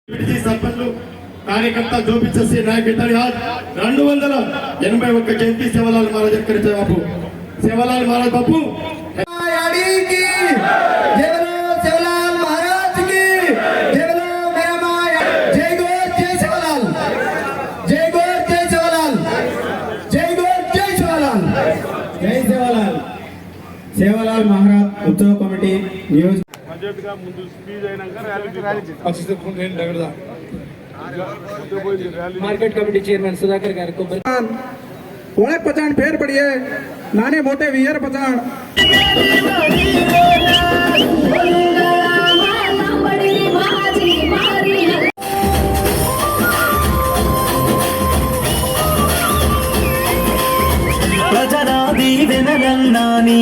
कार्यकर्ता जो भी सदस्य नायक इतिहास 281 जयंती सेवालाल महाराज करते बापू सेवालाल महाराज बापू सेवालाल महाराज की जय जय सेवालाल जय जय सेवालाल जय जय सेवालाल जय सेवालाल सेवालाल महाराज उत्सव कमिटी न्यूज बजट का ముందు స్పీచ్ అయినాక rally market committee chairman Sudhakar गार को ओळख पचाण फेर पडिये नाने मोठे वियर पचाण प्रजला दीवेनरन्नानी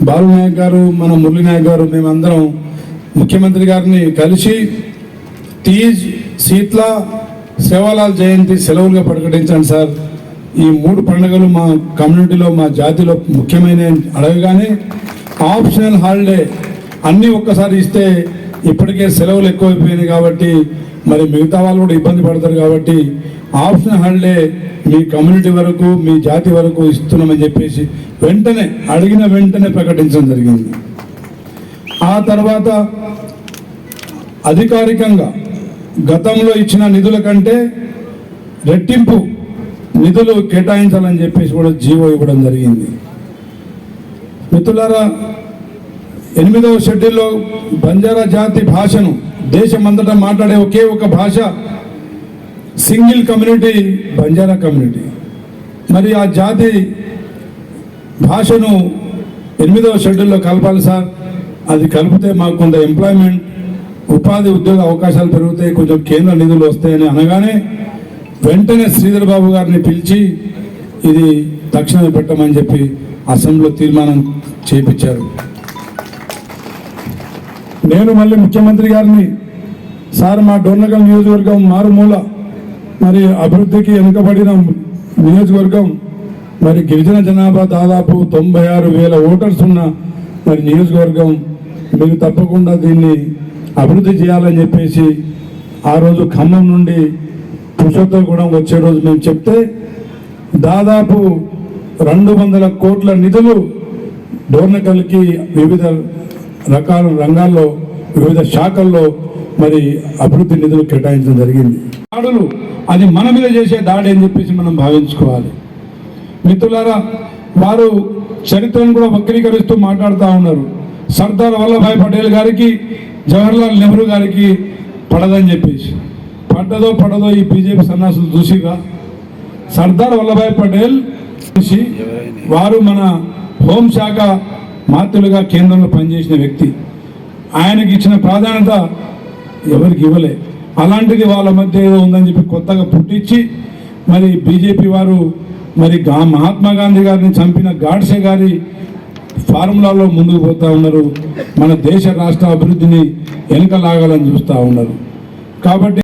బాలు నాయక్ గారు మన మురళీ నాయక్ గారు మేమందరం ముఖ్యమంత్రి గారిని కలిసి తీజ్ శీత్ల సేవాలాల్ జయంతి సెలవులుగా ప్రకటించండి సార్ ఈ 3 పండుగలు మా కమ్యూనిటీలో మా జాతిలో ముఖ్యమైన అడగగానే ఆప్షనల్ హాలిడే అన్నీ ఒక్కసారి ఇస్తే ఇప్పటికే సెలవులు ఎక్కువైపోయినాయి కాబట్టి మరి మిగతా వాళ్ళు కూడా ఇబ్బంది పడతారు కాబట్టి ఆప్షనల్ హాలిడే మీ కమ్యూనిటీ వరకు మీ జాతి వరకు ఇస్తున్నామని చెప్పేసి వెంటనే అడిగిన వెంటనే ప్రకటించడం జరిగింది. ఆ తర్వాత అధికారికంగా గతంలో ఇచ్చిన నిధుల కంటే రెట్టింపు నిధులు కేటాయించాలని చెప్పేసి కూడా జీవో ఇవ్వడం జరిగింది. మిత్రులారా 8వ షెడ్యూల్లో బంజారా జాతి భాషను దేశమంతటా మాట్లాడే ఒకే ఒక భాష సింగిల్ కమ్యూనిటీ బంజారా కమ్యూనిటీ. మరి ఆ జాతి భాషను 8వ షెడ్యూల్లో కలపాలి సార్. అది కలిపితే మాకు కొంత ఎంప్లాయ్మెంట్ ఉపాధి ఉద్యోగ అవకాశాలు పెరుగుతాయి, కొంచెం కేంద్ర నిధులు వస్తాయని అనగానే వెంటనే శ్రీధర్ బాబు గారిని పిలిచి ఇది తక్షణమే పెట్టమని చెప్పి అసెంబ్లీలో తీర్మానం చేయించారు. నేను మళ్ళీ ముఖ్యమంత్రి గారిని సార్ మా డోర్నగల్ నియోజకవర్గం మారుమూల మరి అభివృద్ధికి వెనుకబడిన నియోజకవర్గం, మరి గిరిజన జనాభా దాదాపు 96,000 ఓటర్స్ ఉన్న మరి నియోజకవర్గం, మీరు తప్పకుండా దీన్ని అభివృద్ధి చేయాలని చెప్పేసి ఆ రోజు ఖమ్మం నుండి పురుషోత్తమగూడెం వచ్చే రోజు మేము చెప్తే దాదాపు 200 కోట్ల నిధులు డోర్నకల్కి వివిధ రకాల రంగాల్లో వివిధ శాఖల్లో మరి అభివృద్ధి నిధులు కేటాయించడం జరిగింది. దాడులు అది మన మీద చేసే దాడి అని చెప్పేసి మనం భావించుకోవాలి. మిత్రులారా, వారు చరిత్రను కూడా వక్రీకరిస్తూ మాట్లాడుతూ ఉన్నారు. సర్దార్ వల్లభాయ్ పటేల్ గారికి జవహర్లాల్ నెహ్రూ గారికి పడదని చెప్పేసి. పడదో ఈ బీజేపీ సన్నాసులు చూసిగా. సర్దార్ వల్లభాయ్ పటేల్ వారు మన హోంశాఖ మంత్రులుగా కేంద్రంలో పనిచేసిన వ్యక్తి. ఆయనకి ఇచ్చిన ప్రాధాన్యత ఎవరికి ఇవ్వలే. అలాంటిది వాళ్ళ మధ్య ఏదో ఉందని చెప్పి కొత్తగా పుట్టించి మరి బీజేపీ వారు మరి మహాత్మా గాంధీ గారిని చంపిన గాడ్సే గారి ఫార్ములాలో ముందుకు పోతూ ఉన్నారు. మన దేశ రాష్ట్ర అభివృద్ధిని వెనుక లాగాలని చూస్తూ ఉన్నారు. కాబట్టి